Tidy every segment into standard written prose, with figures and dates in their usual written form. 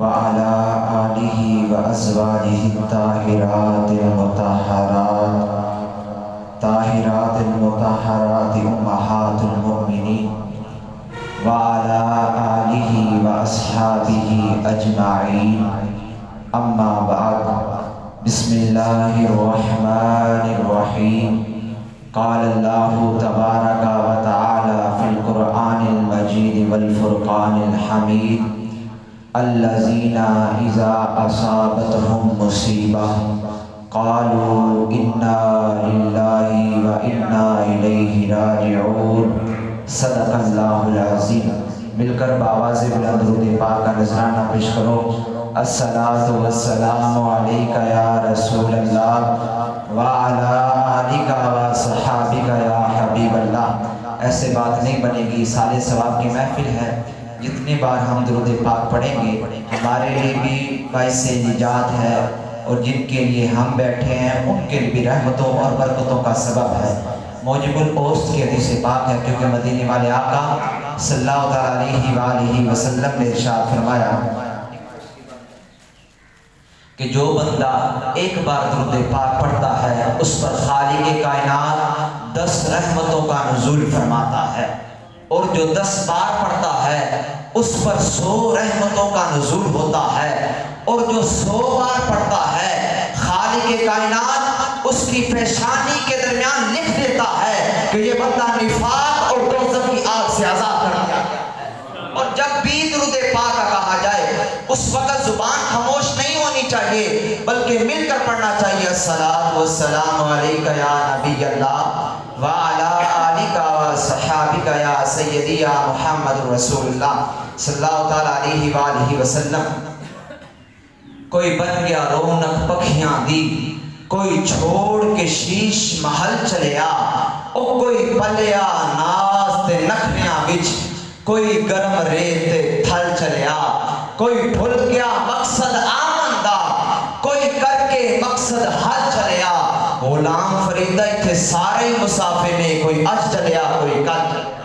وعلى آله وأزواجه الطاهرات المطهرات أمهات المؤمنين وعلى آله وأصحابه أجمعين أما بعد بسم الله الرحمن الرحيم قال الله تبارك وتعالى في القرآن المجيد والفرقان الحميد الذين إذا أصابتهم مصيبة قالوا إنا لله وإنا إليه راجعون صدق اللہ العظیم۔ مل کر بآواز بلند درود پاک کا نذرانہ پیش کرو۔ الصلاۃ والسلام علیک یا رسول اللہ وعلی آلک وصحابک یا حبیب اللہ۔ ایسے بات نہیں بنے گی، سال ثواب کی محفل ہے، جتنی بار ہم درود پاک پڑھیں گے ہمارے لیے بھی باعث نجات ہے، اور جن کے لیے ہم بیٹھے ہیں ان کے لیے بھی رحمتوں اور برکتوں کا سبب ہے۔ موجب الاوسط کی حدیث پاک ہے، کیونکہ مدینے والے آقا صلی اللہ علیہ وآلہ وسلم نے ارشاد فرمایا کہ جو بندہ ایک بار درود پاک پڑھتا ہے اس پر خالق کائنات 10 رحمتوں کا نزول فرماتا ہے، اور جو 10 بار پڑھتا ہے اس پر 100 رحمتوں کا نزول ہوتا ہے، اور جو 100 بار پڑھتا ہے خالق کائنات اس کی پیشانی کے درمیان لکھ دیتا ہے کہ یہ بندہ نفاق اور دوزخ کی آگ سے آزاد کر دیا گیا ہے۔ اور جب بھی درود پاک کہا جائے اس وقت زبان خاموش نہیں ہونی چاہیے، بلکہ مل کر پڑھنا چاہیے۔ الصلاۃ والسلام علیک یا نبی اللہ وعلی آلک وصحابک یا سیدی یا محمد رسول اللہ صلی اللہ علیہ وآلہ وسلم۔ کوئی بن گیا رونق پکھیاں دی، کوئی چھوڑ کے شیش محل چلیا، او کوئی پلیا ناز تے نخریاں وچ، کوئی گرم ریت تھل چلیا، کوئی بھول گیا مقصد آمن دا، کوئی کر کے مقصد حل چلیا۔ غلام فریدہ تھے سارے مسافر نے، کوئی اج چلیا کوئی کل چلیا۔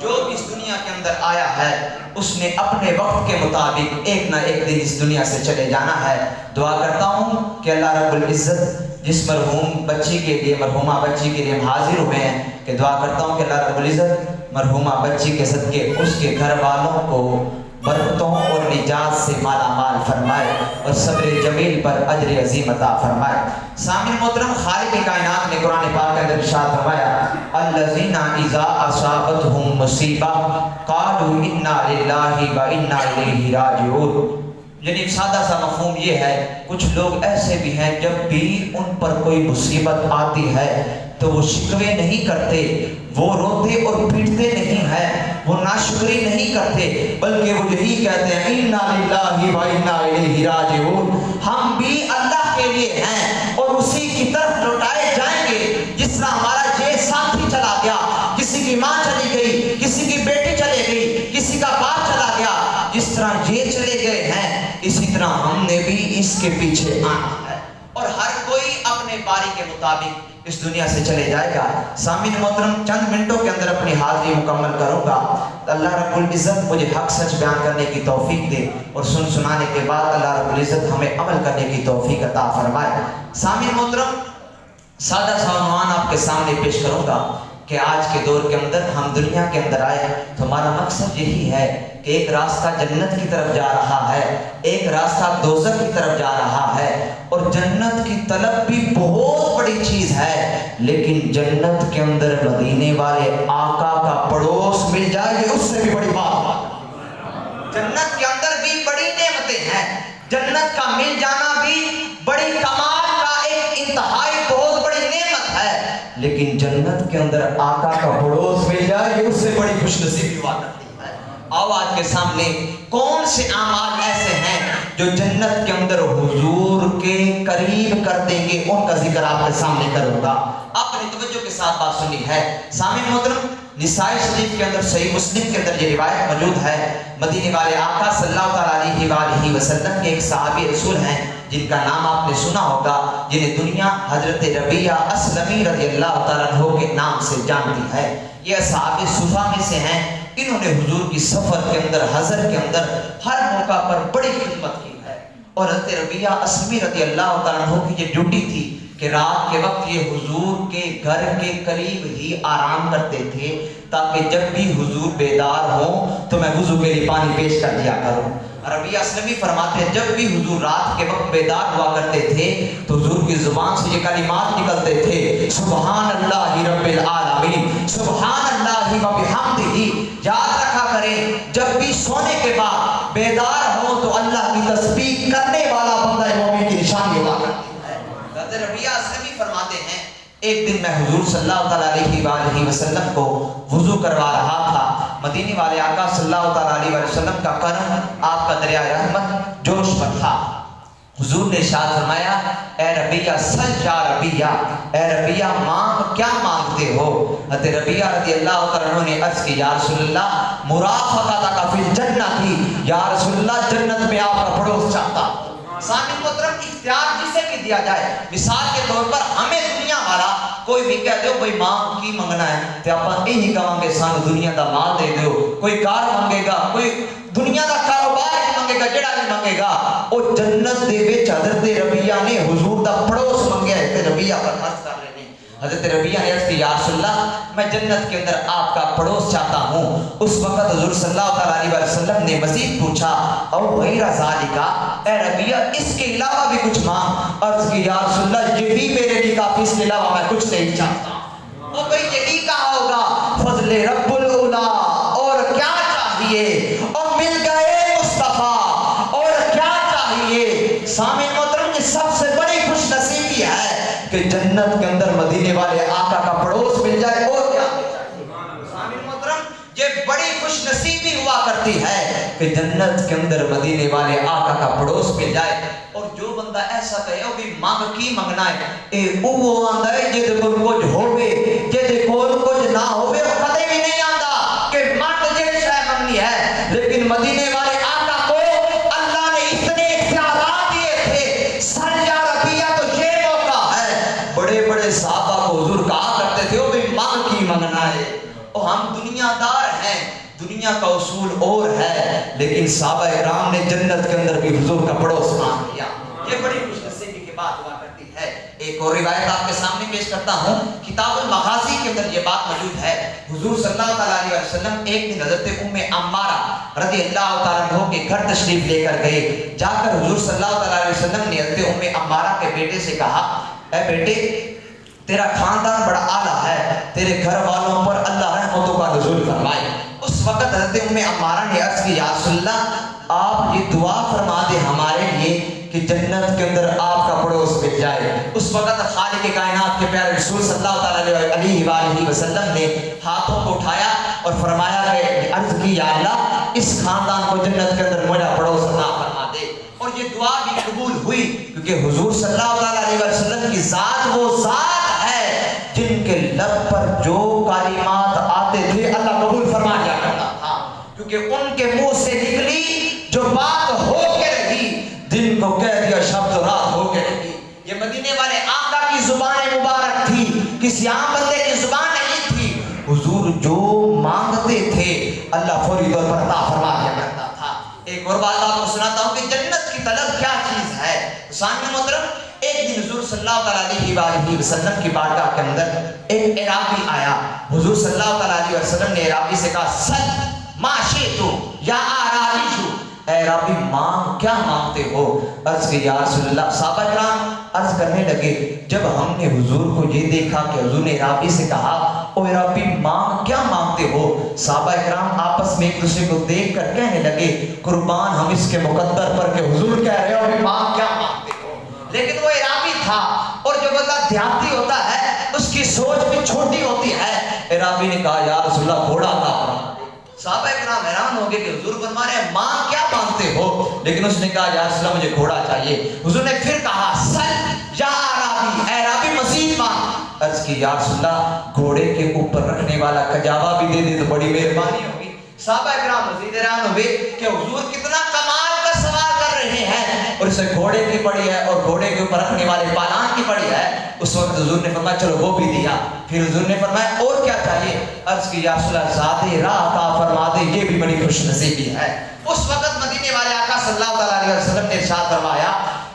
جو اس دنیا کے اندر آیا ہے اس نے اپنے وقت کے مطابق ایک نہ ایک دن اس دنیا سے چلے جانا ہے۔ دعا کرتا ہوں کہ اللہ رب العزت جس مرحوم بچی کے لیے، مرحومہ بچی کے لیے ہم حاضر ہوئے ہیں، کہ دعا کرتا ہوں کہ اللہ رب العزت مرحومہ بچی کے صدقے اس کے گھر والوں کو برکتوں اور نجات سے مالا مال فرمائے، اور صبر جمیل پر اجر عظیم عطا فرمائے۔ سامعین محترم، خالق کائنات نے قرآن پاک کے اندر ارشاد فرمایا الذین اذا اصابتهم مصیبہ قالوا انا للہ وانا الیہ راجعون۔ یعنی سادہ سا مفہوم یہ ہے، کچھ لوگ ایسے بھی ہیں جب بھی ان پر کوئی مصیبت آتی ہے تو وہ شکوے نہیں کرتے، وہ روتے اور پیٹتے نہیں ہیں، وہ ناشکری نہیں کرتے، بلکہ وہ یہی کہتے ہیں انا للہ وانا الیہ راجعون، ہم بھی اللہ کے لیے ہیں اور اسی کی طرف لوٹائے جائیں گے۔ جس طرح ہمارا یہ ساتھی چلا گیا، کسی کی ماں چلی گئی، کسی کی بیٹی چلے گئی، کسی کا باپ چلا گیا، جس طرح یہ چلے گئے ہیں اسی طرح ہم نے بھی اس کے پیچھے آنا ہے، اور ہر کوئی اپنے باری کے مطابق اس دنیا سے چلے جائے گا۔ سامعین محترم، چند منٹوں کے اندر اپنی حاضری مکمل کروں گا۔ اللہ رب العزت مجھے حق سچ بیان کرنے کی توفیق دے، اور سنانے کے بعد اللہ رب العزت ہمیں عمل کرنے کی توفیق عطا فرمائے۔ سامعین محترم، سادہ سا عنوان آپ کے سامنے پیش کروں گا کہ آج کے دور کے اندر ہم دنیا کے اندر آئے تو ہمارا مقصد یہی ہے کہ ایک راستہ جنت کی طرف جا رہا ہے، ایک راستہ دوزخ کی طرف جا رہا ہے، اور جنت کی طلب بھی بہت بڑی چیز ہے، لیکن جنت کے اندر مدینے والے آقا کا پڑوس مل جائے یہ اس سے بھی بڑی بات ہے۔ جنت کے اندر بھی بڑی نعمتیں ہیں، جنت کا مل جانا بھی بڑی کمال کا ایک انتہائی بہت بڑی نعمت ہے، لیکن جنت کے اندر آقا کا پڑوس مل جائے یہ اس سے بڑی خوش نصیبی بات ہے۔ آؤ آج کے سامنے کون سے اعمال ایسے ہیں جو جنت کے اندر حضور کے قریب کر دیں گے، ان کا ذکر آپ کے سامنے کروں گا۔ آپ نے توجہ کے ساتھ بات سنی ہے۔ سامعین محترم، نسائی شریف کے اندر صحیح مسلم کے اندر یہ روایت موجود ہے، مدینے والے آقا صلی اللہ علیہ وآلہ وسلم کے ایک صحابی رسول ہیں جن کا نام آپ نے سنا ہوگا، جنہیں دنیا حضرت ربیعہ اسلمی رضی اللہ تعالیٰ عنہ کے نام سے جانتی ہے۔ یہ صحابی صفا میں سے ہیں، انہوں نے حضور کی سفر کے اندر، حضر کے اندر ہر موقع پر بڑی خدمت کی ہے، اور حضرت ربیعہ اسلمی رضی اللہ تعالیٰ عنہ کی یہ ڈیوٹی تھی کہ رات کے وقت یہ حضور کے گھر کے قریب ہی آرام کرتے تھے، تاکہ جب بھی حضور بیدار ہوں تو میں وضو کے لیے پانی پیش کر دیا کروں۔ ربیعہ اسلمی فرماتے ہیں جب بھی حضور رات کے وقت بیدار ہوا کرتے تھے تو حضور کی زبان سے یہ کلمات نکلتے تھے، سبحان اللہ رب العالمین، سبحان اللہ و بحمدہ۔ یاد رکھا کریں جب بھی سونے کے بعد بیدار ہوں تو اللہ کی تسبیح کرنے والا بندہ مومن کی نشانی ہوا کرتی ہے۔ حضرت ربیعہ اسلمی فرماتے ہیں ایک دن میں حضور صلی اللہ علیہ وآلہ وسلم کو وضو کروا رہا تھا، مدینے والے آقا صلی اللہ علیہ وسلم کا کرم، آپ کا دریائے رحمت جوش پر تھا۔ حضور نے ارشاد فرمایا، اے ربیعہ سل یا ربیعہ، اے ربیعہ مانگ، کیا مانگتے ہو؟ حضرت ربیعہ رضی اللہ عنہ نے عرض کی، یا رسول اللہ مرافقتک فی الجنہ کی، یا رسول اللہ جنت میں آپ کا پڑوس چاہتا۔ سامعین محترم، اختیار جسے بھی دیا جائے، مثال کے طور پر ہمیں دنیا والا کوئی بھی کہہ دو بھئی ماں کی منگنا ہے تے اپن یہی کہاں گے سانو دنیا دا مال دے دیو، کوئی کار منگے گا، کوئی دنیا دا کاروبار ہی منگے گا، جڑا نہیں منگے گا۔ او جنت دے وچ حضرت ربیعہ نے حضور دا پڑوس منگیا ہے تے ربیعہ پر عرض کر رہے ہیں، حضرت ربیعہ نے عرض کی، یا رسول اللہ میں جنت کے اندر آپ کا پڑوس چاہتا ہوں۔ اس وقت حضور صلی اللہ علیہ وسلم نے مزید پوچھا، او غیر ذالک، اے ربیعہ اس کے علاوہ بھی کچھ مانگ؟ عرض کی، یا رسول اللہ یہ بھی میرے لیے کافی، اس کے علاوہ میں کچھ نہیں چاہتا۔ اور بھئی یہی کہا ہوگا فضل رب العلا، اور کیا چاہیے، اور مل گئے مصطفیٰ، اور کیا چاہیے۔ سامعین محترم، یہ سب سے بڑی خوش نصیبی ہے کہ جنت کے اندر مدینے والے آقا کا پڑوس مل جائے، اور کیا سامعین محترم، یہ بڑی خوش نصیبی ہوا کرتی ہے کہ جنت کے اندر مدینے والے آقا کا پڑوس مل جائے۔ اور جو بندہ ایسا کہے وہ بھی مانگ کی منگنا ہے، اے وہ آندا ہے جے کول کچھ ہوے، جے کول کچھ نہ ہوے، وہ کدے بھی نہیں آندا کہ مانگ جے شے منگنی ہے۔ لیکن مدینے والے آقا کو اللہ نے اتنے اختیارات دیے تھے، سر یا ربیعہ تو یہ موقع ہے۔ بڑے بڑے صحابہ کو حضور کہا کرتے تھے وہ بھی مانگ کی منگنا ہے۔ اور ہم دنیا دار ہیں، دنیا کا اصول اور ہے، لیکن صحابہ اکرام نے جنت کے اندر بھی حضور کا پڑوس مانگ لیا۔ یہ بڑی خوش نصیبی کی بات ہوا کرتی ہے۔ ایک اور روایت آپ کے سامنے پیش کرتا ہوں، کتاب المغازی کے اندر یہ بات موجود ہے۔ حضور صلی اللہ علیہ وسلم ایک دن حضرت ام عمارہ رضی اللہ تعالیٰ عنہ کے گھر تشریف لے کر گئے۔ جا کر حضور صلی اللہ علیہ وسلم نے حضرت ام عمارہ کے بیٹے سے کہا، اے بیٹے تیرا خاندان بڑا اعلیٰ ہے، تیرے گھر والوں پر اللہ رحمتوں کا نزول فرمائے۔ اس وقت حضرت ام عمارہ نے عرض کی، یا رسول اللہ آپ یہ دعا فرما دے ہمارے لیے کہ جنت کے اندر آپ کا پڑوس مل جائے۔ اس وقت خالق کائنات کے پیارے رسول صلی اللہ علیہ وآلہ وسلم نے ہاتھوں کو اٹھایا اور فرمایا کہ عرض کی، یا اللہ اس خاندان کو جنت کے اندر میرا پڑوس عطا فرما دے۔ اور یہ دعا بھی قبول ہوئی، کیونکہ حضور صلی اللہ علیہ وسلم کی ذات وہ ذات ہے جن کے لب پر جو کلمات آتے تھے اللہ قبول فرما لیا کرتا تھا، کیونکہ ان کے منہ سے نکلی جو بات ہو کے رہی، دن کو کہہ دیا شب رات ہو کے رہی۔ یہ مدینے والے آقا کی زبان مبارک تھی، کسی عام بندے کی زبان نہیں تھی۔ حضور جو مانگتے تھے اللہ فوری طور پر عطا فرما دیا کرتا تھا۔ ایک اور بات آپ کو سناتا ہوں کہ جنت کی طلب کیا چیز ہے۔ سامعین محترم، ایک دن حضور صلی اللہ علیہ وآلہ وسلم کی بارگاہ کے اندر ایک اعرابی آیا۔ حضور صلی اللہ علیہ وسلم نے اعرابی سے کہا، سل ما شئتو یا اعرابی، اے ربی مانگ، کیا مانگتے ہو؟ عرض کہ یا رسول اللہ، صحابہ کرام عرض کرنے لگے، جب ہم نے حضور کو یہ دیکھا کہ حضور نے ربی سے کہا، او ربی مانگ، کیا مانگتے ہو؟ صحابہ کرام آپس میں ایک دوسرے کو دیکھ کر کہنے لگے، قربان ہم اس کے مقدر پر کہ حضور کہہ رہے ہو مانگ، کیا مانگتے ہو؟ لیکن وہ عرابی تھا، اور جو بندہ دیہاتی ہوتا ہے اس کی سوچ بھی چھوٹی ہوتی ہے۔ عرابی نے کہا، یا رسول اللہ گھوڑا عطا فرما۔ صحابہ کرام حیران ہو گئے کہ حضور فرما رہے ہیں ماں کیا مانگتے ہو، لیکن اس نے کہا یا رسول اللہ مجھے گھوڑا چاہیے۔ حضور نے پھر کہا، سل یا عرابی، اے عرابی مزید مانگ۔ عرض کی یا رسول اللہ گھوڑے کے اوپر رکھنے والا کجاوا بھی دے دے تو بڑی مہربانی ہوگی۔ صحابہ کرام مزید حیران ہوئے کہ حضور کتنا کمال کا سوال کر رہے ہیں، اور اسے گھوڑے کی پڑی ہے اور گھوڑے کے اوپر رکھنے والے پالان کی پڑی ہے۔ اس وقت حضور نے فرمایا چلو وہ بھی دیا۔ پھر حضور نے فرمایا اور کیا چاہیے؟ عرض کی یا رسول اللہ ذات راہ عطا فرما دے، یہ بھی بڑی خوش نصیبی ہے۔ اس وقت مدینے والے آقا صلی اللہ علیہ وسلم نے ارشاد فرمایا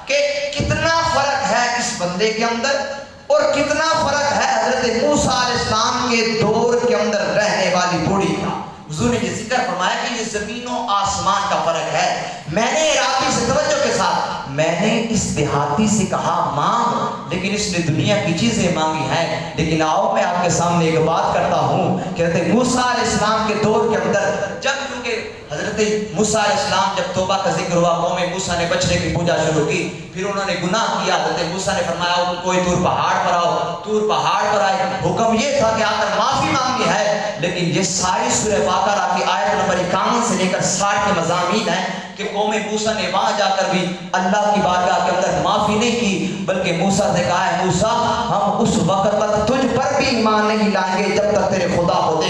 کہ کتنا فرق ہے اس بندے کے اندر اور کتنا فرق ہے حضرت موسیٰ علیہ السلام کے دور کے اندر رہنے والی بوڑھی کا۔ حضور نے یہ ذکر فرمایا کہ یہ زمین و آسمان کا فرق ہے۔ میں نے عراقی سے توجہ کے ساتھ میں نے اس دیہاتی سے کہا مانگ، لیکن اس نے دنیا کی چیزیں مانگی ہیں۔ لیکن آؤ میں آپ کے سامنے ایک بات کرتا ہوں کہ حضرت موسیٰ علیہ السلام کے دور کے اندر جب کیونکہ حضرت موسیٰ علیہ السلام جب توبہ کا ذکر ہوا، قوم موسیٰ نے بچڑے کی پوجا شروع کی، پھر انہوں نے گناہ کیا۔ حضرت موسیٰ نے فرمایا کوئی طور پہاڑ پر آؤ، طور پہاڑ پر آئے۔ حکم یہ تھا کہ آ کر معافی مانگی ہے، لیکن یہ ساری سورہ بقرہ کی آیت نمبر 51 سے لے کر 60 کے مضامین ہیں کہ قوم موسیٰ نے وہاں جا کر بھی اللہ کی بارگاہ کے اندر معافی نہیں کی، بلکہ موسیٰ سے کہا ہے موسیٰ ہم اس وقت تک تجھ پر بھی ایمان نہیں لائیں گے جب تک تیرے خدا ہو دے۔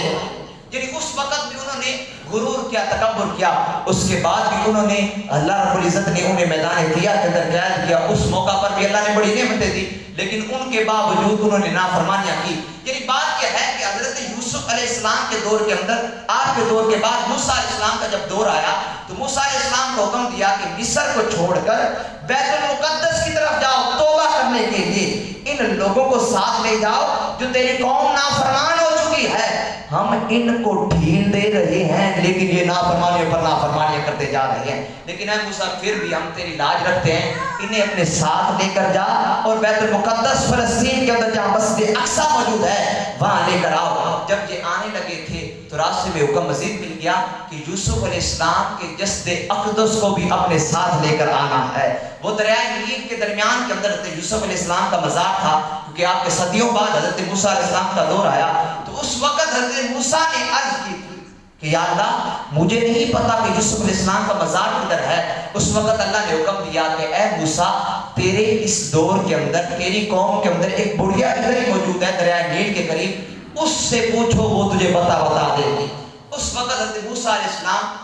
یعنی اس وقت بھی انہوں نے غرور کیا، تکبر کیا۔ اس کے بعد بھی انہوں نے اللہ رب العزت نے انہیں میدان طیہ کے اندر قید کیا۔ اس موقع پر بھی اللہ نے بڑی نعمتیں دی، لیکن ان کے باوجود انہوں نے نافرمانیاں کی۔ یعنی بات یہ ہے کہ حضرت یوسف علیہ السلام کے دور کے اندر، آپ کے دور کے بعد موسیٰ علیہ السلام کا جب دور آیا تو موسیٰ علیہ السلام کو حکم دیا کہ مصر کو چھوڑ کر بیت المقدس کی طرف جاؤ توبہ کرنے کے لیے، ان لوگوں کو ساتھ لے جاؤ جو تیری قوم نافرمان ہو چکی ہے۔ ہم ان کو ڈھیل دے رہے ہیں لیکن یہ نافرمانیوں پر نافرمانیاں کرتے جا رہے ہیں، لیکن اے موسیٰ پھر بھی ہم تیری لاج رکھتے ہیں، انہیں اپنے ساتھ لے کر جا اور بیت المقدس فلسطین کے اندر جہاں مسجد اقصیٰ موجود ہے وہاں لے کر آؤ۔ جب یہ آنے لگے تھے تو راستے میں حکم مزید مل گیا کہ یوسف علیہ السلام کے جسد اقدس کو بھی اپنے ساتھ لے کر آنا ہے۔ وہ دریائے نیل کے درمیان کے اندر حضرت یوسف علیہ السلام کا مزار تھا، کیونکہ آپ کے صدیوں بعد حضرت موسیٰ علیہ السلام کا دور آیا۔ تو اس وقت حضرت موسیٰ نے عرض کی تھی کہ یا اللہ مجھے نہیں پتا کہ یوسف علیہ السلام کا مزار کدھر ہے۔ اس وقت اللہ نے حکم دیا کہ اے موسیٰ تیرے اس دور کے اندر، تیری قوم کے اندر ایک بڑھیا ادھر ہی موجود ہے دریائے نیل کے قریب، اس سے پوچھو وہ تجھے بتا دے گی۔ اس وقت حضرت موسیٰ علیہ السلام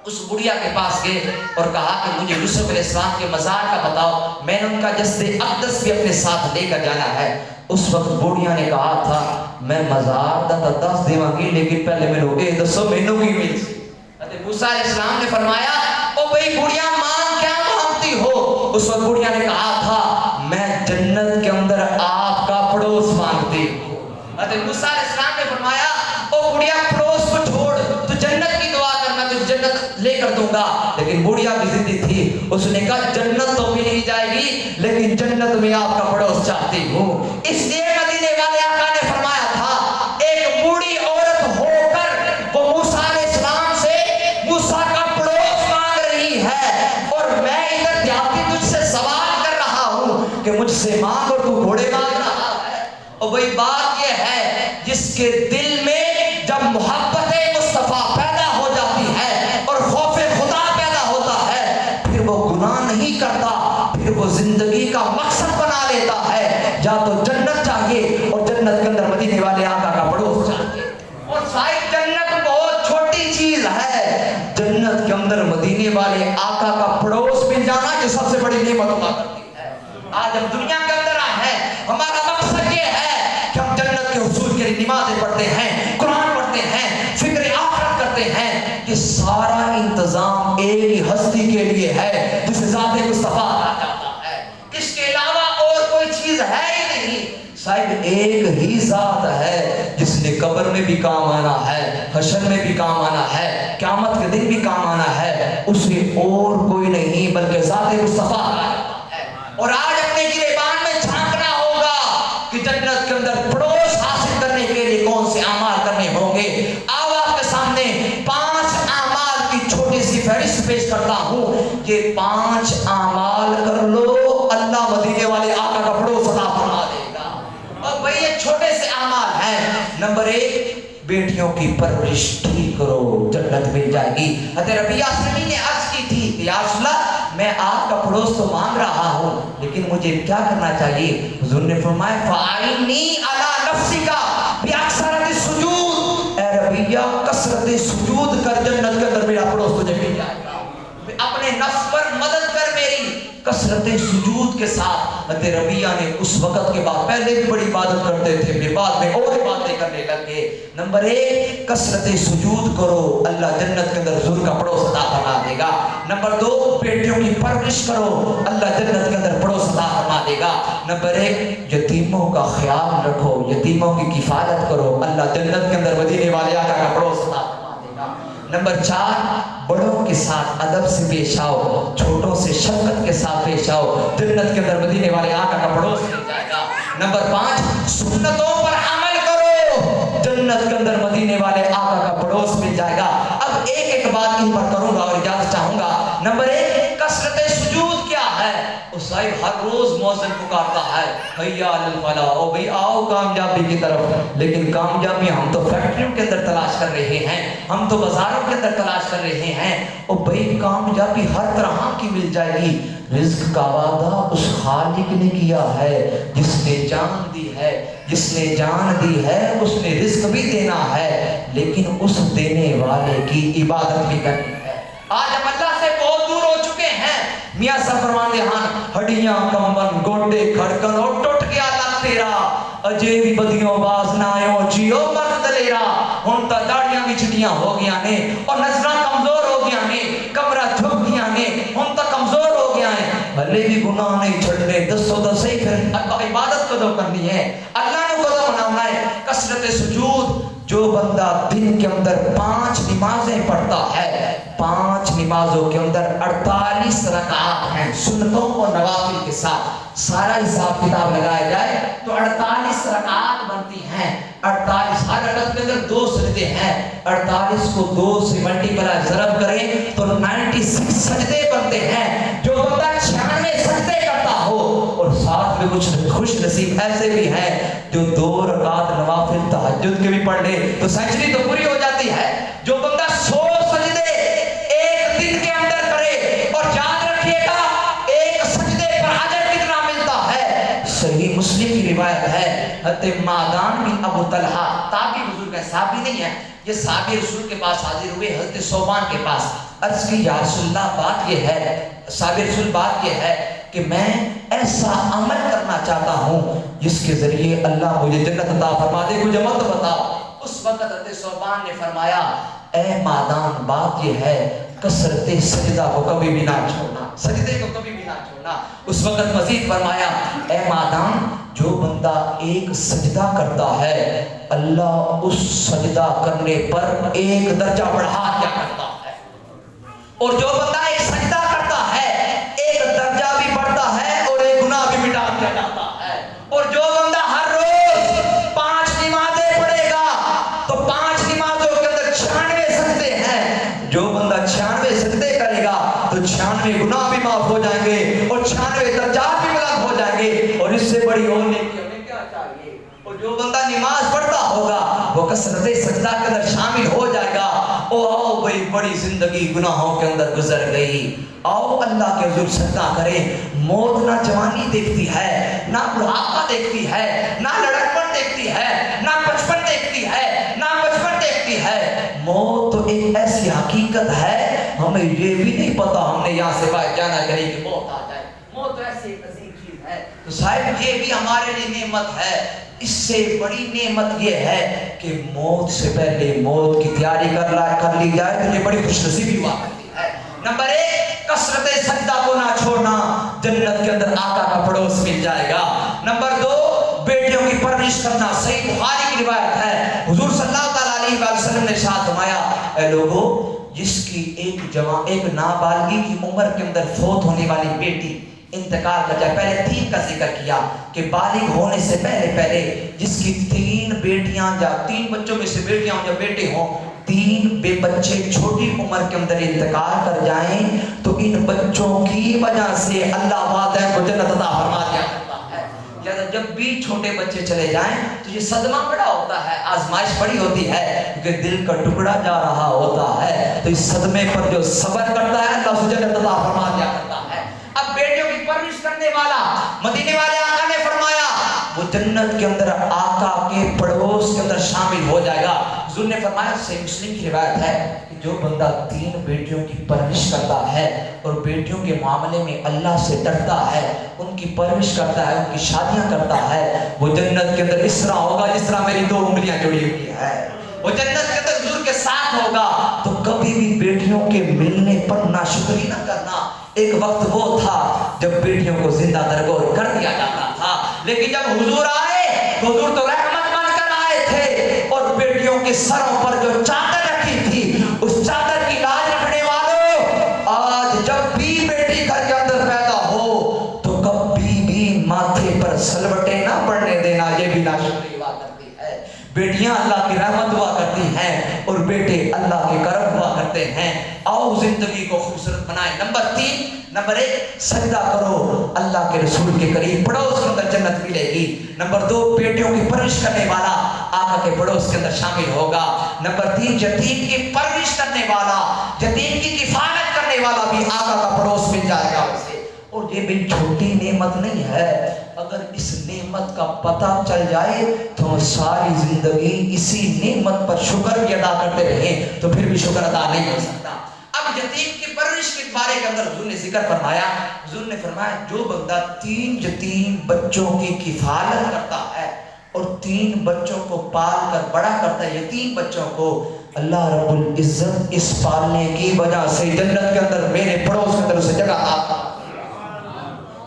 اس بڑھیا کے پاس گئے اور کہا کہ مجھے یوسف علیہ السلام کے مزار کا بتاؤ، میں نے ان کا جسد اقدس بھی اپنے ساتھ لے کر جانا ہے۔ اس وقت بڑھیا نے کہا تھا میں مزار دا دس دیواں گی لیکن پہلے مینوں اے دسو مینوں کی مل سی۔ حضرت موسیٰ علیہ السلام نے فرمایا او بھئی بڑھیا مانگ کیا مانگتی ہو؟ اس وقت بڑھیا نے کہا تھا میں جنت کے اندر آپ کا پڑوس مانگتی ہوں۔ حضرت موسیٰ علیہ السلام نے فرمایا او بڑھیا پڑوس کو چھوڑ، تو جنت کی دعا کر میں تجھے جنت لے کر دوں گا۔ لیکن بڑھیا بھی ضدی تھی، اس نے کہا جنت تو مل ہی جائے گی لیکن جنت میں آپ کا پڑوس چاہتی ہوں۔ اس لیے مدینے والے آقا نے فرمایا تھا ایک بوڑھی عورت ہو کر وہ موسیٰ علیہ السلام سے موسیٰ کا پڑوس مانگ رہی ہے، اور میں ادھر دیہاتی تجھ سے سوال کر رہا ہوں کہ مجھ سے مانگ اور تو گھوڑے مانگ رہا ہے۔ اور وہی بات یہ ہے جس کے دل میں جب محبت مصطفیٰ پیدا ہو جاتی ہے اور خوف خدا پیدا ہوتا ہے، پھر وہ گناہ نہیں کرتا، پھر وہ زندگی کا مقصد بنا لیتا ہے یا تو جنت چاہیے، اور جنت کے اندر مدینے والے آقا کا پڑوس چاہیے۔ اور صاحب جنت بہت چھوٹی چیز ہے، جنت کے اندر مدینے والے آقا کا پڑوس مل جانا یہ سب سے بڑی نعمت ہوا کرتی ہے۔ آج ہم دنیا کے اندر آئے ہیں، ہمارا مقصد یہ ہے کہ ہم جنت کے حصول کے لیے نمازیں پڑھتے ہیں، قرآن پڑھتے ہیں، فکر آخرت کرتے ہیں۔ یہ سارا انتظام ایک ہی ہستی کے لیے ہے جسے ذات مصطفیٰ کہا جاتا ہے، اس کے علاوہ اور کوئی چیز ہے ہی نہیں۔ صاحب ایک ہی ذات ہے جس نے قبر میں بھی کام آنا ہے، حشر میں بھی کام آنا ہے، قیامت کے دن بھی کام آنا ہے، اسے اور کوئی نہیں بلکہ ذات مصطفیٰ کہا جاتا ہے۔ اور آج اپنے گریبان میں جھانکنا ہوگا کہ جنت کے اندر پڑوس حاصل کرنے کے لیے کون سے اعمال کرنے ہوں گے۔ آؤ آپ کے سامنے 5 اعمال کی چھوٹی سی فہرست پیش کرتا ہوں، یہ 5 اعمال کر لو اللہ مدینے والے آقا کا پڑوس عطا فرما دے گا۔ اور بھئی یہ چھوٹے سے اعمال ہیں۔ نمبر 1 بیٹیوں کی پرورش ٹھیک کرو، جنت مل جائے گی۔ حضرت ربیعہ اسلمی نے عرض کی تھی کہ یا رسول اللہ میں آپ کا پڑوس पड़ोस तो मांग रहा हूँ, लेकिन मुझे क्या करना चाहिए? हुजूर ने फरमाया फ़ाइनी अला नफ्सिका बिअक्सरति सुजूद, ए रबिया कसरत सुजूद कर, जन्नत के अंदर मेरा पड़ोस तुझे मिल जाएगा। अपने नफ्स पर मदद कर मेरी कसरत सुजूद के साथ। हज़रत रबिया ने उस वक़्त के बाद, पहले भी बड़ी इबादत करते थे, फिर बाद में और इबादतें करने लगे। नंबर 1 कसरत सुजूद करो, अल्लाह जन्नत के अंदर हुजूर का पड़ोस अता फरमा देगा। नंबर 2 बेटियों की परवरिश करो, अल्लाह जन्नत के अंदर पड़ोस अता फरमा देगा। नंबर 1 यतीमों का ख्याल रखो, यतीमों की किफायत करो, अल्लाह जन्नत के अंदर मदीने वाले आका का पड़ोस अता फरमा देगा। नंबर 4 बड़ों के साथ अदब से पेश आओ, छोटों से शफकत के साथ पेश आओ, जन्नत के अंदर मदीने वाले आका का पड़ोस मिल जाएगा। नंबर 5 सुन्नतों पर अमल करो, जन्नत के अंदर मदीने वाले आका का पड़ोस मिल जाएगा। अब एक एक बात इन पर करूंगा और इजाजत चाहूंगा। नंबर 1 कसरत सुजूद क्या है? उस साहिब हर रोज मौज़िन पुकारता है हैया अलल फला, ओ भाई आओ कामयाबी की तरफ। लेकिन कामयाबी हम तो फैक्ट्रियों के अंदर तलाश कर रहे हैं, हम तो बाजारों के अंदर तलाश कर रहे हैं। ओ भाई कामयाबी हर तरह की मिल जाएगी। रिज्क का वादा उस खालिक ने किया है जिसने जान दी है, जिसने जान दी है उसने रिज्क भी देना है, लेकिन उस देने वाले की इबादत भी करनी है। आज हम अल्लाह से बहुत दूर हो चुके हैं। मियां साहब फरमाते हैं हड्डियां कंबन गोडे खड़कन और टूट गया लग तेरा, अजे भी बदियों बाज ना आयो जियो मत दलेरा। हुन ता दाढ़ियां भी चिटियां हो गया ने और नजरां कमजोर हो गया ने, कमरा झुक गया ने, हुन ता कमजोर हो गया है। भले भी गुनाह नहीं छड़ने, दसो तो सही फिर इबादत कदों करनी है, अल्लाह ने कदों मनाना है? कसरत सुजूद। जो बंदा दिन के अंदर 5 नमाजें पढ़ता है, 5 नमाजों के अंदर 48 रकात हैं सुन्नतों और नवाफिल के साथ, सारा हिसाब किताब लगाया जाए तो 48 रकात बनती हैं। 48 हर रकात के अंदर 2 सजदे हैं, 48 को 2 से मल्टीप्लाई ज़रब करें तो 96 सजदे बनते हैं। जो बंदा 96 सजदे करता हो और साथ में कुछ खुश नसीब ऐसे भी हैं जो 2 रकात नवाफिल तहज्जुद के भी पढ़ ले तो सेंचुरी तो पूरी हो जाती है। जो बंदा 100 सजदे एक दिन के अंदर करे, और याद रखिएगा एक सजदे पर अजर कितना मिलता है। सही मुस्लिम की रिवायत है, हज़रत मादान बिन अबू तलहा ताबी बुजुर्ग है, साहबी नहीं है, ये साहबी रसूल के पास हाजिर हुए हज़रत सोबान के पास। अर्ज़ की या रसूलल्लाह बात ये है, साहबी रसूल बात ये है कि मैं ऐसा अमल करना चाहता हूँ जिसके जरिए अल्लाह मुझे जन्नत अता फरमा दे, मुझे मत बताओ। उस वक्त हज़रत सोबान ने फरमाया ए मादान बात ये है कसरत सजदा को कभी भी ना छोड़ना, सजदे को कभी भी ना छोड़ना। उस वक्त मजीद फरमाया ए मादान जो बंदा एक सजदा करता है अल्लाह उस सजदा करने पर 1 दर्जा बढ़ा दिया करता है, और जो बंदा एक सजदा करता है 1 दर्जा भी बढ़ता है और 1 गुनाह भी मिटा दिया जाता है। और जो बंदा हर रोज 5 नमाजें पढ़ेगा तो 5 नमाजों के अंदर 96 सजदे हैं। जो बंदा 96 सजदे करेगा तो 96 गुनाह भी माफ हो जाएंगे और 96 दर्जात भी बुलंद हो जाएंगे। और इससे बड़ी और नेकी हमें क्या चाहिए? और जो बंदा नमाज पढ़ता होगा वो कसरत सजदा के अंदर शामिल हो जाएगा। ओ आओ भाई बड़ी जिंदगी गुनाहों के अंदर गुजर गई, आओ अल्लाह के हुजूर सजदा करें। मौत ना जवानी देखती है, ना बुढ़ापा देखती है, ना लड़कपन देखती है, ना बचपन देखती है, ना बचपन देखती है। मौत तो एक ऐसी हकीकत है हमें ये भी नहीं पता हमने यहाँ से बाहर जाना कहीं कि मौत आ जाए। मौत तो ऐसी अजीम चीज है, तो साहिब ये भी हमारे लिए नेमत है। इससे बड़ी नेमत ये है कि मौत से पहले मौत की तैयारी कर ली जाए तो ये बड़ी खुशनसीबी हुआ करती है। नंबर 1 कसरत सजदा को ना छोड़ना, जन्नत के अंदर आका का पड़ोस मिल जाएगा। नंबर 2 बेटियों की परवरिश करना, सही बुखारी की रिवायत है हुजूर सल्लल्लाहु अलैहि वसल्लम ने इरशाद फरमाया ऐ लोगों जिसकी एक नाबालिगी की उम्र के अंदर फौत होने वाली बेटी इंतकाल कर जाए, पहले 3 का जिक्र किया कि बालिग होने से पहले जिसकी 3 बेटियां या 3 बच्चों में से बेटियां हो या बेटे हों, 3 बच्चे छोटी उम्र के अंदर इंतकाल कर जाएं तो इन बच्चों की वजह से अल्लाह वादा को जन्नत अता फरमा दिया करता है। या जब भी छोटे बच्चे चले जाएं तो ये सदमा बड़ा होता है, आजमाइश बड़ी होती है क्योंकि दिल का टुकड़ा जा रहा होता है। तो इस सदमे पर जो सब्र करता है अल्लाह उसे जन्नत अता फरमा दिया करता है। अब बेटे जन्नत के अंदर आका के पड़ोस के अंदर शामिल हो जाएगा। हुजूर ने फरमाया, सही मुस्लिम की रिवायत है कि जो बंदा 3 बेटियों की परवरिश करता है और बेटियों के मामले में अल्लाह से डरता है, उनकी परवरिश करता है, उनकी शादियां करता है, वो जन्नत के अंदर इस तरह होगा जिस तरह मेरी 2 उंगलियां जुड़ी हुई है। वो जन्नत के अंदर हुजूर के साथ होगा। तो कभी भी बेटियों के मिलने पर नाशुक्री ना करना। एक वक्त वो था जब बेटियों को जिंदा दरगोर कर दिया जाता था, लेकिन जब हुजूर आए तो हुजूर तो रहमत बनकर आए थे। और बेटियों के सरों पर जो चादर रखी थी, उस चादर की लाज रखने वालों, आज जब भी बेटी घर के अंदर पैदा हो तो कभी भी माथे पर सलवटे ना पड़ने देना। ये भी नाशुक्री हुआ करती है। बेटियां अल्लाह की रहमत हुआ करती हैं और बेटे अल्लाह के करम हुआ करते हैं। आओ जिंदगी को खूबसूरत बनाए। नंबर 1 सजदा करो, अल्लाह के रसूल के करीब पड़ोस के अंदर जन्नत मिलेगी। नंबर 2 बेटियों की परवरिश करने वाला आका के पड़ोस के अंदर शामिल होगा। नंबर 3 यतीम की परवरिश करने वाला, यतीम की किफायत करने वाला भी आका का पड़ोस मिल जाएगा उसे। और ये भी छोटी नेमत नहीं है। अगर इस नेमत का पता चल जाए तो हम सारी जिंदगी इसी नेमत पर शुक्र भी अदा करते रहे तो फिर भी शुक्र अदा नहीं हो सकता। अब यतीम की परवरिश के बारे के अंदर हुजूर ने जिक्र फरमाया। हुजूर ने फरमाया, जो बंदा 3 यतीम बच्चों की किफालत करता है और 3 बच्चों को पाल कर बड़ा करता है, यतीम बच्चों को, अल्लाह रब्बुल इज्जत इस पालने की वजह से जन्नत के अंदर मेरे पड़ोस के अंदर उसे जगह आता।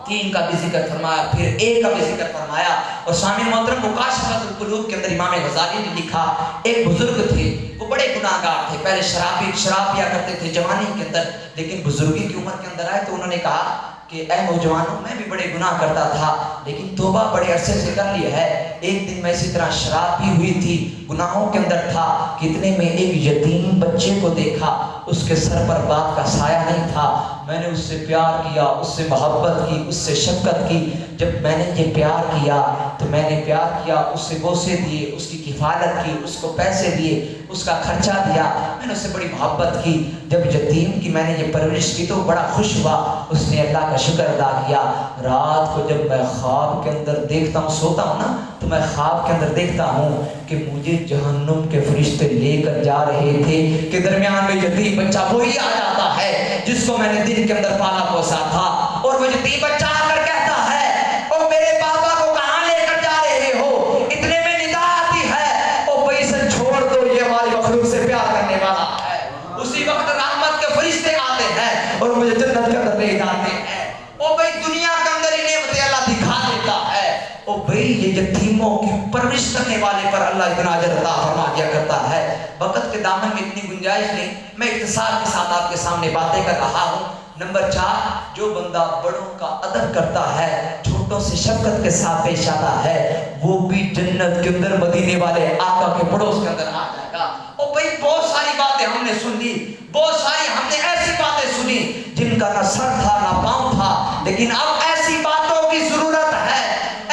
3 का भी जिक्र फरमाया, फिर 1 का भी जिक्र फरमाया। और सामने मोहतरम मुकाशफतुल कुलूब के अंदर इमाम गज़ाली ने लिखा, एक बुजुर्ग थे, वो बड़े गुनाहगार थे, पहले शराब पिया करते थे जवानी के अंदर, लेकिन बुजुर्गी की उम्र के अंदर आए तो उन्होंने कहा कि ऐ नौजवानों, मैं भी बड़े गुनाह करता था लेकिन तौबा बड़े अरसे से कर लिया है। एक दिन मैं इसी तरह शराब पी हुई थी, गुनाहों के अंदर था, कितने में एक यतीम बच्चे को देखा, उसके सर पर बाप का साया नहीं था। मैंने उससे प्यार किया, उससे मोहब्बत की, उससे शफकत की। जब मैंने ये प्यार किया तो मैंने प्यार किया, उससे बोसे दिए, उसकी किफालत की, उसको पैसे दिए, उसका खर्चा दिया, मैंने उससे बड़ी मोहब्बत की। जब यतीम की मैंने ये परवरिश की तो बड़ा खुश हुआ, उसने अल्लाह का शुक्र अदा किया। रात को जब मैं ख्वाब के अंदर देखता हूँ, सोता हूँ ना, तो मैं ख्वाब के अंदर देखता हूँ कि मुझे जहन्नुम के फरिश्ते लेकर जा रहे थे कि दरमियान में यतीम बच्चा वही आ जाता है जिसको मैंने दिन के अंदर पाला पोसा था। और वो यतीम बच्चा आकर कहता है, ओ मेरे पापा को कहाँ लेकर जा रहे हो? इतने में निदा आती है, ओ भाई से छोड़ दो, ये हमारी मखलूक से प्यार करने वाला है। उसी वक्त रहमत के फरिश्ते आते हैं और मुझे जन्नत के अंदर ले जाते हैं। ओ भाई दुनिया के अंदर ही नेमतें अल्लाह दिखा देता है। ओ भाई ये यतीमों की परवरिश करने वाले पर अल्लाह इतना अजर अता फरमा दिया करता है। वक्त के दामन में इतनी गुंजाइश नहीं, मैं इख्तिसार के साथ आपके सामने बातें कर रहा हूँ। नंबर 4, जो बंदा बड़ों का अदब करता है, छोटों से शफकत के साथ पेश आता है, वो भी जन्नत के अंदर मदीने वाले आका के पड़ोस के अंदर आ जाएगा। ओ भाई बहुत सारी बातें हमने सुन ली, बहुत सारी हमने ऐसी बातें सुनी जिनका ना सर था ना पांव था, लेकिन अब ऐसी बातों की जरूरत है,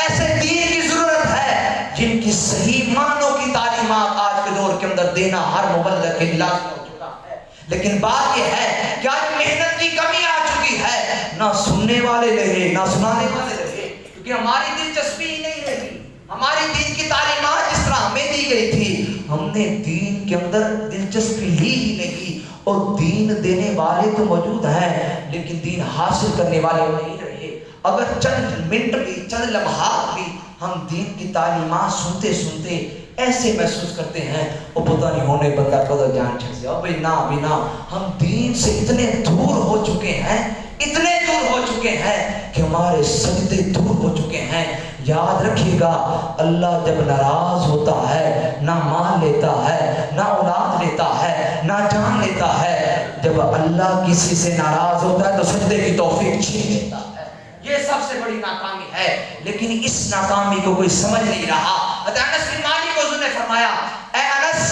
ऐसे दीन की जरूरत है जिनकी सही मानों की तालीमात आज के दौर के अंदर देना हर मुबल्लिग के लाज़िम हो चुका है। लेकिन बात यह है कि आज मेहनत की कमी आ चुकी है, ना सुनने वाले रहे ना सुनाने वाले रहे, क्योंकि हमारी दिलचस्पी ही नहीं रही। हमारी दीन की तालीमात जिस तरह हमें दी गई थी, हमने दीन के अंदर दिलचस्पी ली ही नहीं। और दीन देने वाले तो मौजूद हैं लेकिन दीन हासिल करने वाले नहीं रहे। अगर चंद मिनट भी, चंद लम्हात भी हम दीन की तालीमात सुनते सुनते ऐसे महसूस करते हैं, वो पता नहीं होने बंदा कदर जान छक से, भाई ना भी ना, हम दीन से इतने दूर हो चुके हैं, इतने दूर हो चुके हैं कि हमारे सजदे दूर हो चुके हैं। याद रखिएगा, अल्लाह जब नाराज होता है ना माल लेता है, ना औलाद लेता है, ना जान लेता है। जब अल्लाह किसी से नाराज होता है तो सजदे की तौफीक छीन लेता है। ये सबसे बड़ी नाकामी है, लेकिन इस नाकामी को कोई समझ नहीं रहा। अनस बिन मालिक को हुजूर ने फरमाया, ऐ अनस,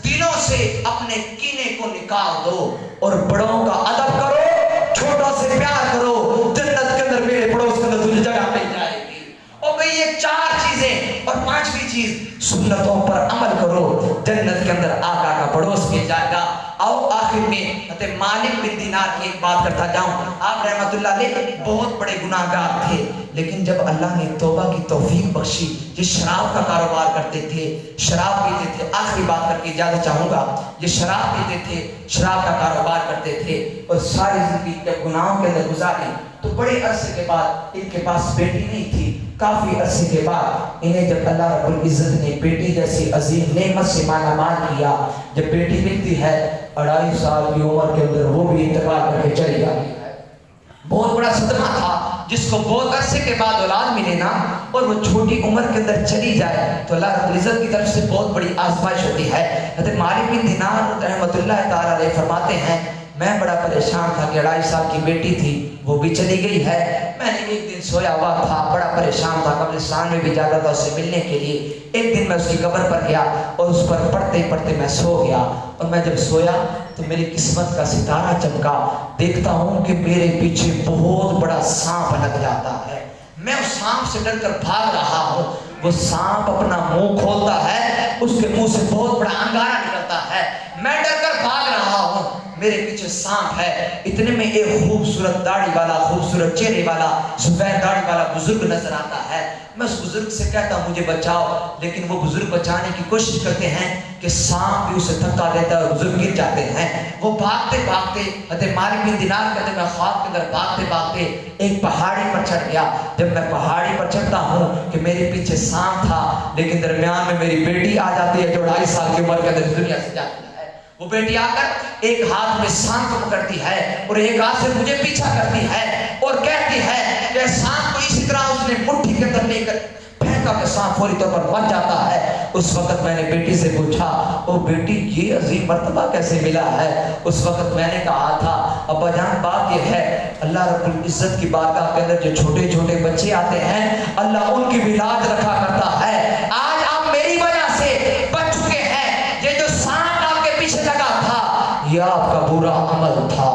दिलों से अपने कीने को निकाल दो और बड़ों का अदब करो, छोटों से प्यार करो, जन्नत के अंदर मेरे पड़ोस के अंदर तुझे जगह मिल जाएगी। और भाई ये 4 चीजें, और 5वीं चीज सुन्नतों पर अमल करो, जन्नत के अंदर आका का पड़ोस मिल जाएगा। आओ आखिर में मालिक बिन दीनार की एक बात करता जाऊं, आप रहमतुल्लाह अलैह बहुत बड़े गुनाहगार थे, लेकिन जब अल्लाह ने तौबा की तौफीक बख्शी, ये शराब का कारोबार करते थे, शराब पीते थे। आखिरी बात करके इजाजत चाहूंगा, ये शराब पीते थे, शराब का कारोबार करते थे और सारी जिंदगी जब गुनाहों के अंदर गुजारी तो बड़े अरसे के बाद इनके पास बेटी नहीं थी। काफी अरसे के बाद इन्हें जब अल्लाह रब्बुल इज्जत ने बेटी जैसी अजीम नेमत से मालामाल किया, जब बेटी मिलती है 2.5 साल की उम्र के अंदर वो भी इंतकाल करके चली जाती है। बहुत बड़ा सदमा था, जिसको बहुत अरसे के बाद औलाद मिले ना और वो छोटी उम्र के अंदर चली जाए तो अल्लाह रब्बुल इज्जत की तरफ से बहुत बड़ी आजमाइश होती है। हज़रत मालिक बिन दिनार रहमतुल्लाह ताला अलैह फरमाते हैं, मैं बड़ा परेशान था कि 2.5 साल की बेटी थी वो भी चली गई है। मैंने एक दिन सोया हुआ था, बड़ा परेशान था, कब्रिस्तान में भी जाता था उससे मिलने के लिए। एक दिन मैं उसकी कब्र पर गया और उस पर पढ़ते पढ़ते मैं सो गया और मैं जब सोया तो मेरी किस्मत का सितारा चमका। देखता हूँ कि मेरे पीछे बहुत बड़ा सांप लग जाता है। मैं उस सांप से डरकर भाग रहा हूँ। वो सांप अपना मुंह खोलता है, उसके मुंह से बहुत बड़ा अंगारा निकलता है। मैं डरकर भाग रहा हूँ, मेरे पीछे सांप है। इतने में एक खूबसूरत दाढ़ी वाला, खूबसूरत चेहरे वाला, सफेद दाढ़ी वाला बुजुर्ग नजर आता है। मैं उस बुजुर्ग से कहता हूँ मुझे बचाओ, लेकिन वो बुजुर्ग बचाने की कोशिश करते हैं कि सांप भी उसे धक्का देता है और बुजुर्ग गिर जाते हैं। वो भागते भागते हज़रत मालिक बिन दिनार कहते मैं ख्वाब के अंदर भागते भागते एक पहाड़ी पर चढ़ गया। जब मैं पहाड़ी पर चढ़ता हूँ कि मेरे पीछे सांप था, लेकिन दरमियान में मेरी बेटी आ जाती है जो 2.5 साल की उम्र के अंदर दुनिया से जाती है। वो बेटी आकर एक हाथ में सांप को पकड़ती है और एक हाथ से मुझे पीछा करती है और कहती है कि सांप को इसी तरह उसने मुट्ठी के अंदर लेकर फेंका कि सांप फौरी तौर पर मर जाता है। उस वक्त मैंने बेटी से पूछा, ओ बेटी ये अजीम मर्तबा कैसे मिला है? उस वक्त मैंने कहा था, अब्बा जान बात ये है, अल्लाह रब्बुल इज्जत की बारगाह के अंदर जो छोटे छोटे बच्चे आते हैं अल्लाह उनकी भी लाज रखा करता है। आज आप मेरी वजह से बच चुके हैं। ये जो सांप आपके पीछे लगा था यह आपका बुरा अमल था।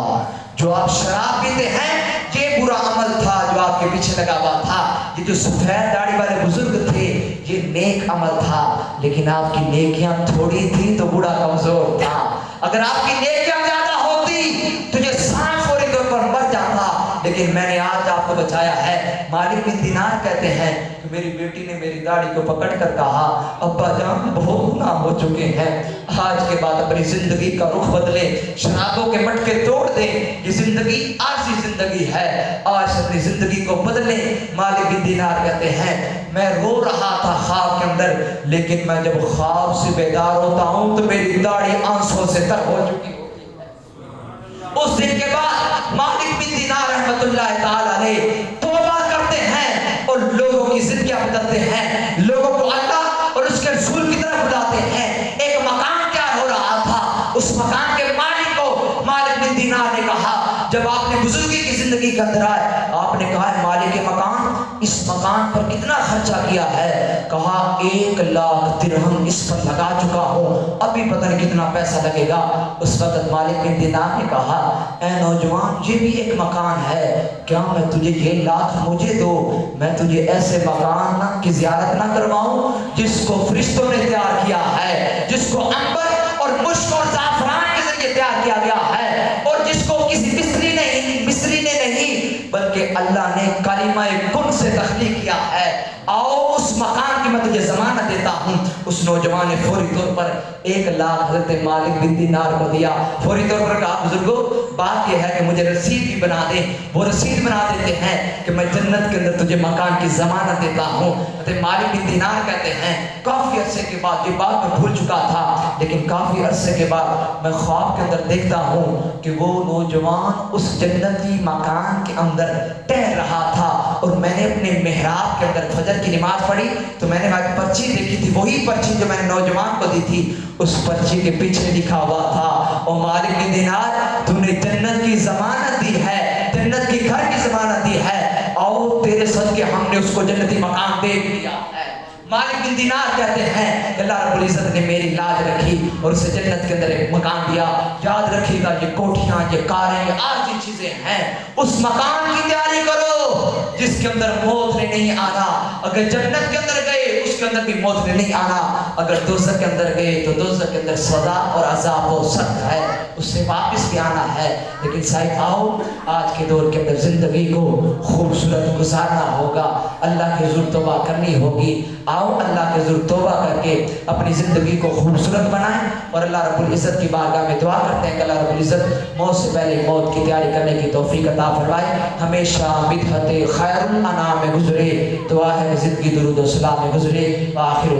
जो आप शराब पीते हैं ये बुरा अमल था जो आपके पीछे लगा हुआ था। ये जो सफेद दाढ़ी वाले बुजुर्ग थे ये नेक अमल था, लेकिन आपकी नेकियां थोड़ी थी तो बुरा कमजोर था। अगर आपकी नेकियां ज्यादा होती तो ये सांप फौरी तौर पर मर जाता, लेकिन मैंने आज आपको बचाया है। मालिक बिन दिनार कहते हैं कि मेरी बेटी ने मेरी दाढ़ी को पकड़ कर कहा, अब्बा जान बहुत गुनाह हो चुके हैं, आज के बाद अपनी जिंदगी का रुख बदले, शराबों के मटके तोड़ दे। ये जिंदगी आरसी जिंदगी है, आज अपनी जिंदगी को बदले। मालिक बिन दिनार कहते हैं मैं रो रहा था ख्वाब के अंदर, लेकिन मैं जब ख्वाब से बेदार होता हूँ तो मेरी दाढ़ी आंसुओं से तर हो चुकी होती है। उस दिन के बाद मालिक बिन दिनार रहमतुल्लाह ताला अलैह तौबा करते हैं और लोगों की जिंदगियां बदलते हैं, लोगों को अल्लाह और उसके रसूल की तरफ बुलाते हैं। एक मकान क्या हो रहा था, उस मकान के मालिक को मालिक बिन दिनार ने कहा, जब आपने बुजुर्गी की जिंदगी के अंदर आए आपने कहा मालिक के मकान, इस मकान पर कितना खर्चा किया है? कहा 1 लाख दिरहम इस पर लगा चुका हूँ, अभी पता नहीं कितना पैसा लगेगा। उस वक्त मालिक बिन दिनार ने कहा, ऐ नौजवान ये भी एक मकान है, क्या मैं तुझे ये लाख मुझे दो, मैं तुझे ऐसे मकान ना की ज़ियारत ना करवाऊं जिसको फरिश्तों ने तैयार किया है, जिसको अंबर और मुश्क और ज़ाफ़रान के जरिए तैयार किया गया है, और जिसको किसी मिस्त्री ने नहीं बल्कि अल्लाह ने कलिमा कुन से तख्लीक किया है। आओ उस मकान की मैं तुझे ज़मानत देता हूँ। उस नौजवान ने फौरी तौर पर 1 लाख हज़रत मालिक बिन दिनार को दिया। फौरी तौर पर कहा, बुजुर्गो बात यह है कि मुझे रसीद भी बना दे। वो रसीद बना देते हैं कि मैं जन्नत के अंदर तुझे मकान की ज़मानत देता हूँ। हज़रत मालिक बिन दिनार कहते हैं काफ़ी अरसे के बाद, ये बात मैं भूल चुका था, लेकिन काफ़ी अरसे के बाद मैं ख्वाब के अंदर देखता हूँ कि वो नौजवान उस जन्नती मकान के अंदर टहल रहा था और मैंने अपने मेहराब के अंदर फजर की नमाज पढ़ी तो मैंने वहाँ एक पर्ची देखी थी, वही पर्ची जो मैंने नौजवान को दी थी। उस पर्ची के पीछे लिखा हुआ था, ओ मालिक बिन दिनार तूने जन्नत की ज़मानत दी है, जन्नत की घर की ज़मानत दी है, आओ तेरे सदके हमने उसको जन्नती मकान दे दिया है। मालिक बिन दीनार कहते हैं अल्लाह रब्बुल इज्जत ने मेरी लाज रखी और उसे जन्नत के अंदर एक मकान दिया। याद रखिएगा ये कोठियां, ये कारें, ये आर्जी चीजें हैं, उस मकान की तैयारी करो जिसके अंदर मौत ने नहीं आना। अगर जन्नत के अंदर गए उसके अंदर भी मौत ने नहीं आना, अगर दोज़ख के अंदर गए तो दोज़ख के अंदर सजा और अज़ाब बहुत सख्त है, उससे वापस भी आना है। लेकिन साहिब आओ, आज के दौर के अंदर जिंदगी को खूबसूरत गुजारना होगा, अल्लाह के हुज़ूर तौबा करनी होगी। आओ अल्लाह के हुज़ूर तौबा करके अपनी ज़िंदगी को खूबसूरत बनाएं और अल्लाह रब्बुल इज़्ज़त की बारगाह में दुआ करते हैं कि अल्लाह रब्बुल इज़्ज़त मौत से पहले मौत की तैयारी करने की तौफीक अता फरमाए। हमेशा बिदअत खैरुल अनाम में गुजरे, दुआ है कि ज़िंदगी दुरूद व सलाम में गुजरे। आखिर